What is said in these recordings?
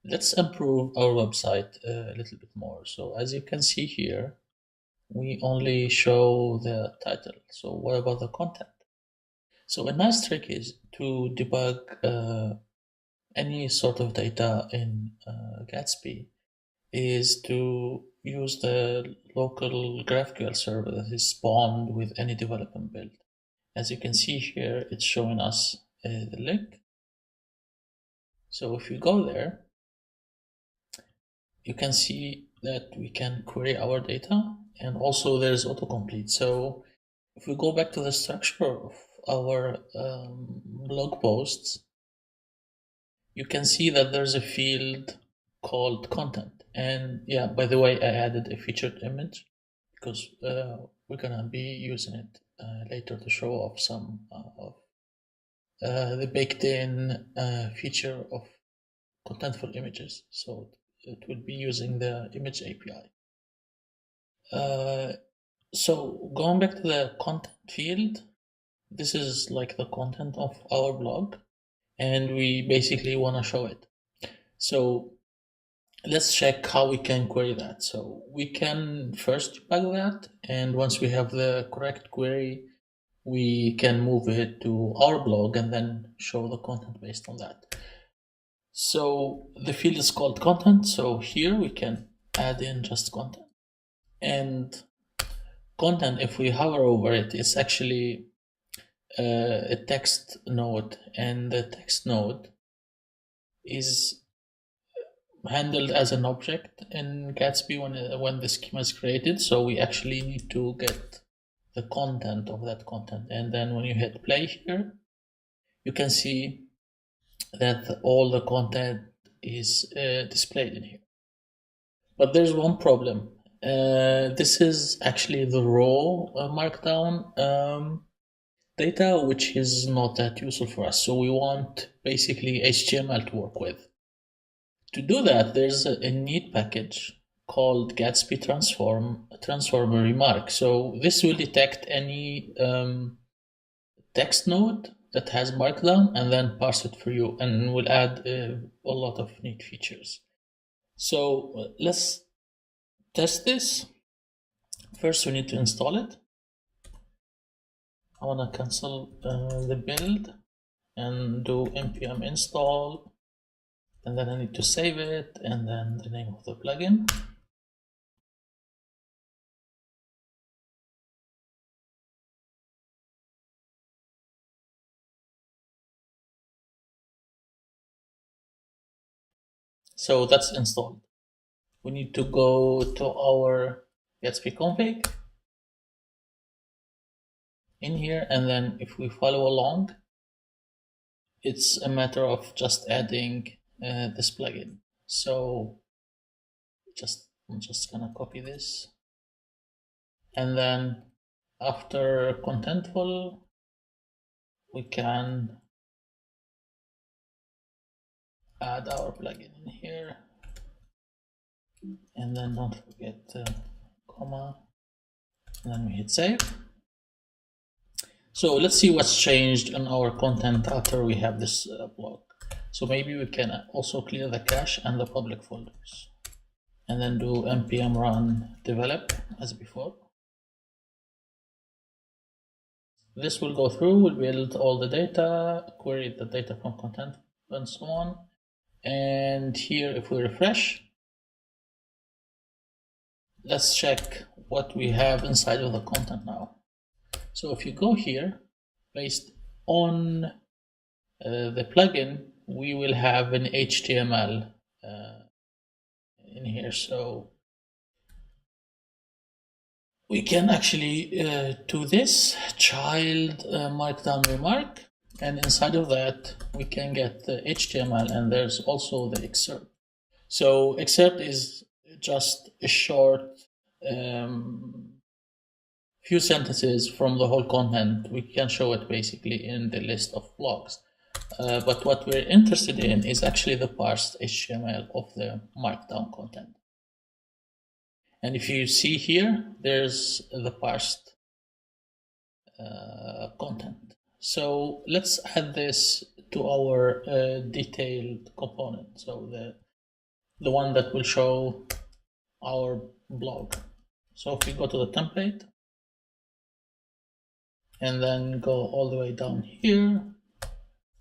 Let's improve our website a little bit more. So as you can see here, we only show the title. So what about the content? So a nice trick is to debug any sort of data in Gatsby is to use the local GraphQL server that is spawned with any development build. As you can see here, it's showing us the link. So if you go there, you can see that we can query our data, and also there's autocomplete. So if we go back to the structure of our blog posts, you can see that there's a field called content. And yeah, by the way, I added a featured image because we're gonna be using it later to show off some of the baked in feature of contentful images. So it will be using the image API. So going back to the content field, this is like the content of our blog, and we basically want to show it. So let's check how we can query that. So we can first debug that, and once we have the correct query, we can move it to our blog and then show the content based on that. So the field is called content. So here we can add in just content. And content, if we hover over it, is actually a text node, and the text node is handled as an object in Gatsby when the schema is created. So we actually need to get the content of that content, and then when you hit play here, you can see that all the content is displayed in here. But there's one problem. This is actually the raw markdown data, which is not that useful for us. So we want basically HTML to work with. To do that, there's a neat package called Gatsby transformer remark. So this will detect any text node that has markdown and then parse it for you, and will add a lot of neat features. So let's test this. First, we need to install it. I want to cancel the build and do npm install, and then I need to save it, and then the name of the plugin. So that's installed. We need to go to our Gatsby config in here, and then if we follow along, it's a matter of just adding this plugin. So I'm just gonna copy this, and then after Contentful, we can add our plugin in here, and then don't forget comma, and then we hit save. So let's see what's changed in our content after we have this blog. So maybe we can also clear the cache and the public folders, and then do npm run develop as before. This will go through, we'll build all the data, query the data from content, and so on. And here, if we refresh, let's check what we have inside of the content now. So if you go here, based on the plugin, we will have an HTML in here. So we can actually do this child markdown remark, and inside of that we can get the HTML, and there's also the excerpt. So excerpt is just a short few sentences from the whole content. We can show it basically in the list of blogs. But what we're interested in is actually the parsed HTML of the markdown content. And if you see here, there's the parsed content. So let's add this to our detailed component. So the one that will show our blog. So if we go to the template and then go all the way down here,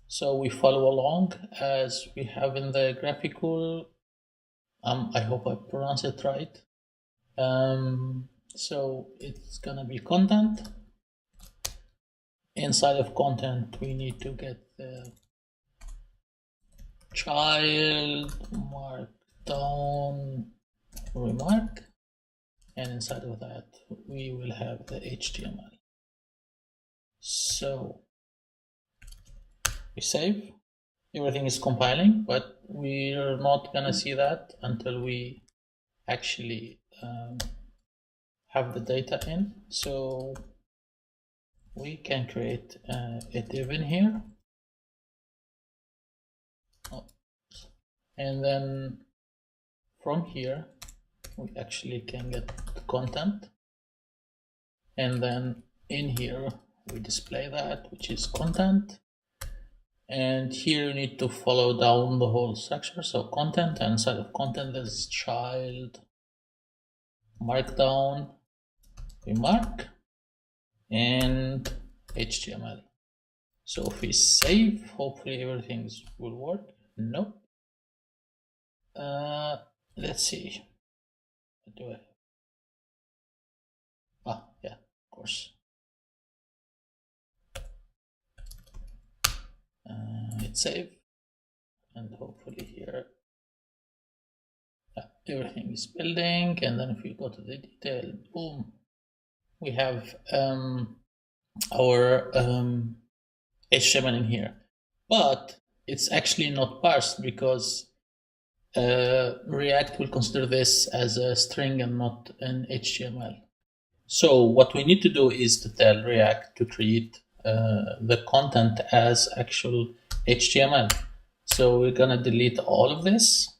so we follow along as we have in the graphical. I hope I pronounce it right. So it's gonna be content. Inside of content, we need to get the child markdown remark, and inside of that we will have the HTML. So we save, everything is compiling, but we're not gonna see that until we actually have the data in. So we can create a div in here, and then from here we actually can get the content, and then in here we display that, which is content, and here you need to follow down the whole structure. So content, and inside of content there's child markdown remark and HTML. So if we save, hopefully everything will work. Nope. Let's see. What do I have? Yeah, of course. It's saved, and hopefully here everything is building. And then if we go to the detail, boom, we have our HTML in here, but it's actually not parsed because React will consider this as a string and not an HTML. So what we need to do is to tell React to treat the content as actual HTML. So we're gonna delete all of this,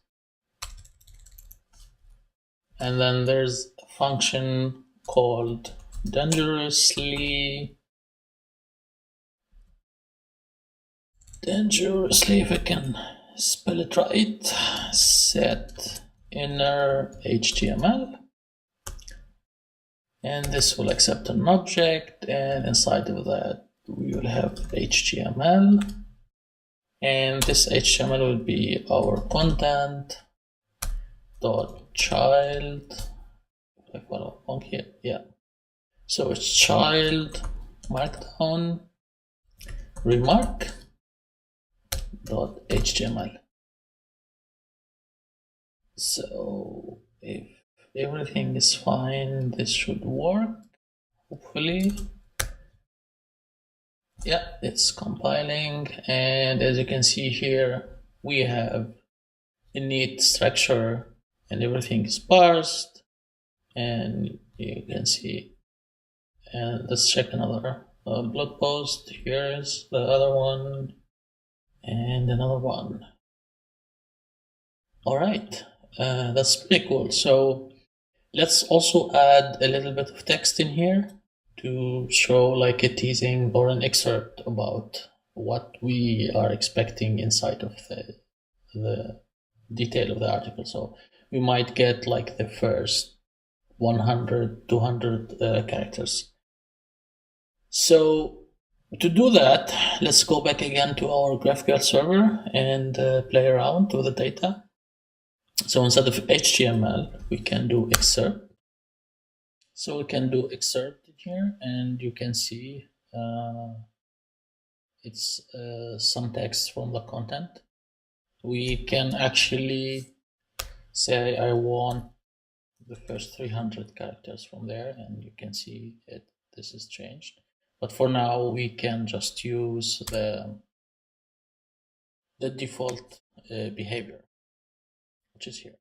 and then there's a function called dangerously, if I can spell it right, set inner HTML, and this will accept an object, and inside of that we will have HTML, and this HTML will be our content dot child. If I follow along here, yeah. So it's child markdown remark dot HTML. So if everything is fine, this should work, hopefully. Yeah, it's compiling, and as you can see here, we have a neat structure and everything is parsed, and you can see. And let's check another blog post. Here's the other one and another one. All right, that's pretty cool. So let's also add a little bit of text in here to show like a teasing or an excerpt about what we are expecting inside of the detail of the article. So we might get like the first 100, 200 characters. So to do that, let's go back again to our GraphQL server and play around with the data. So instead of HTML, we can do excerpt. So we can do excerpt here, and you can see it's some text from the content. We can actually say I want the first 300 characters from there, and you can see it. This is changed, but for now we can just use the default behavior, which is here.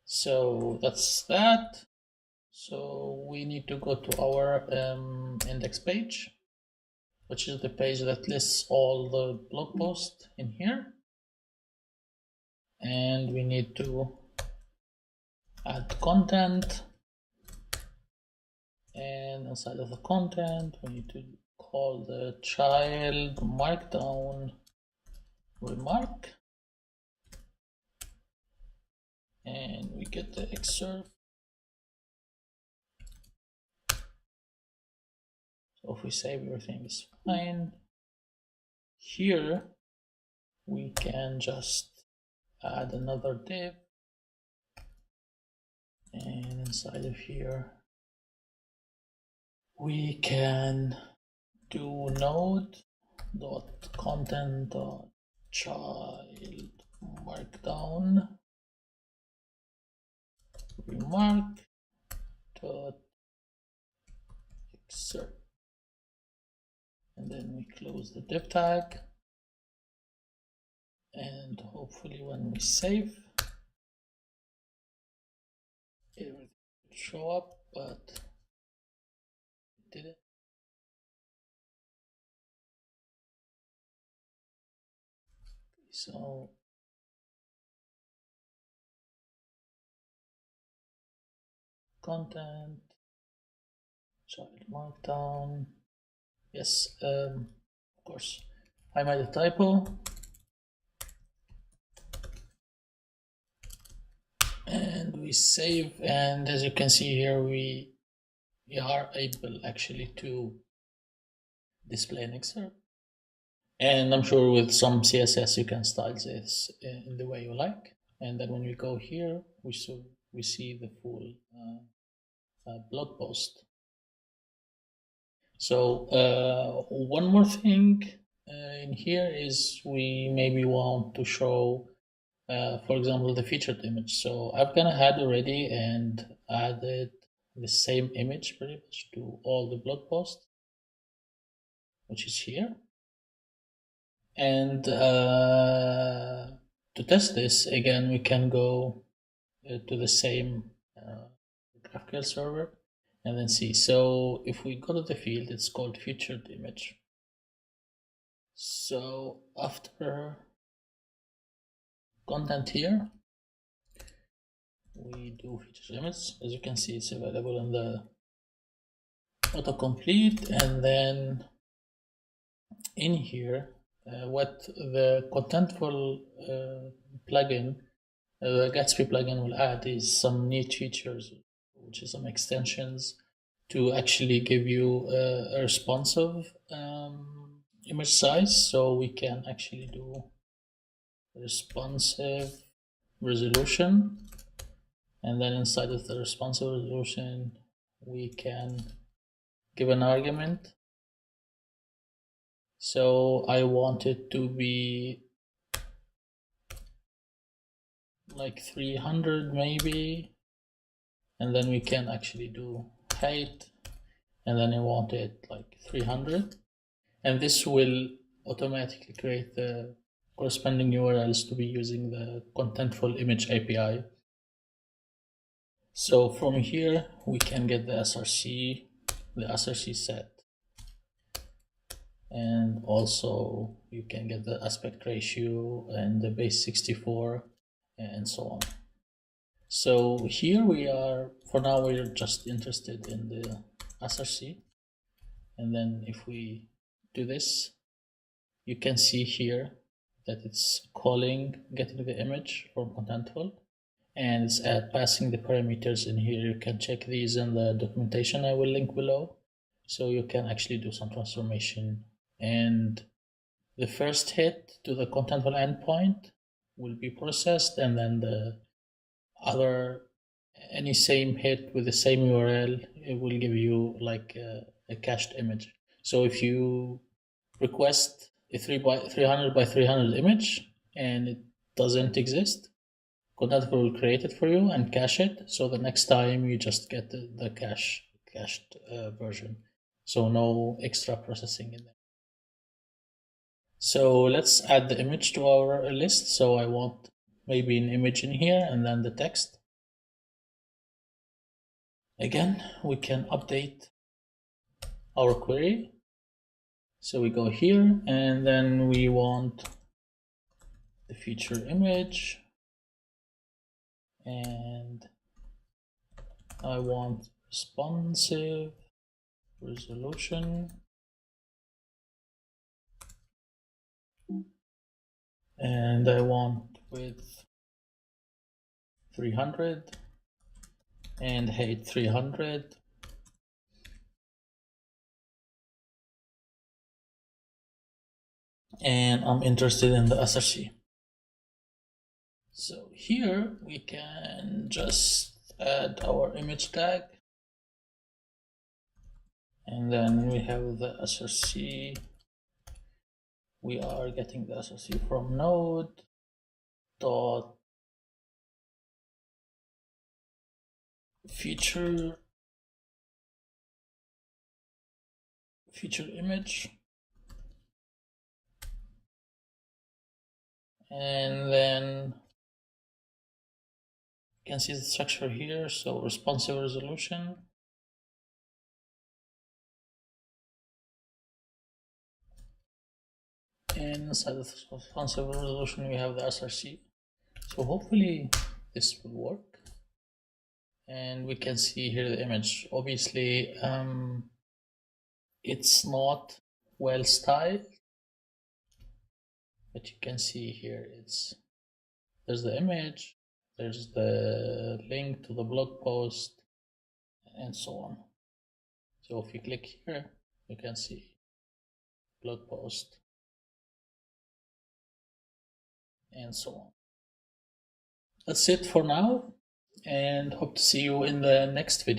So that's that. So we need to go to our index page, which is the page that lists all the blog posts in here. And we need to add content. And inside of the content, we need to call the child markdown remark. and we get the excerpt. So if we save, everything is fine. Here we can just add another div, and inside of here we can do node.content.child markdown remark dot excerpt, and then we close the div tag, and hopefully when we save everything will show up, but it didn't. So content child markdown, yes, of course I made a typo, and we save, and as you can see here we are able actually to display an excerpt. And I'm sure with some CSS you can style this in the way you like. And then when we go here, we see the full blog post. So one more thing in here is we maybe want to show, for example, the featured image. So I've gone ahead already and added the same image pretty much to all the blog posts, which is here. And to test this, again, we can go to the same GraphQL server and then see. So if we go to the field, it's called featured image. So after content here, we do featured image. As you can see, it's available in the autocomplete, and then in here, what the Contentful plugin, the Gatsby plugin will add is some neat features, which is some extensions to actually give you a responsive image size. So we can actually do responsive resolution, and then inside of the responsive resolution we can give an argument. So I want it to be like 300 maybe, and then we can actually do height, and then I want it like 300, and this will automatically create the corresponding URLs to be using the Contentful image API. So from here we can get the SRC set, and also you can get the aspect ratio and the base 64 and so on. So here we are, for now we're just interested in the SRC, and then if we do this, you can see here that it's getting the image from Contentful, and it's passing the parameters in here. You can check these in the documentation I will link below, so you can actually do some transformation, and the first hit to the Contentful endpoint will be processed, and then the any same hit with the same URL, it will give you like a cached image. So if you request a 300 by 300 image and it doesn't exist, Contentful will create it for you and cache it. So the next time you just get the cached version. So no extra processing in there. So let's add the image to our list. So I want maybe an image in here and then the text. Again, we can update our query. So we go here, and then we want the feature image, and I want responsive resolution, and I want width 300 and height 300. And I'm interested in the src. So here we can just add our image tag, and then we have the src. We are getting the src from node dot feature image, and then you can see the structure here. So responsive resolution, and inside the responsive resolution we have the src. So hopefully this will work, and we can see here the image. Obviously it's not well styled, but you can see here there's the image, there's the link to the blog post, and so on. So if you click here, you can see blog post and so on. That's it for now, and hope to see you in the next video.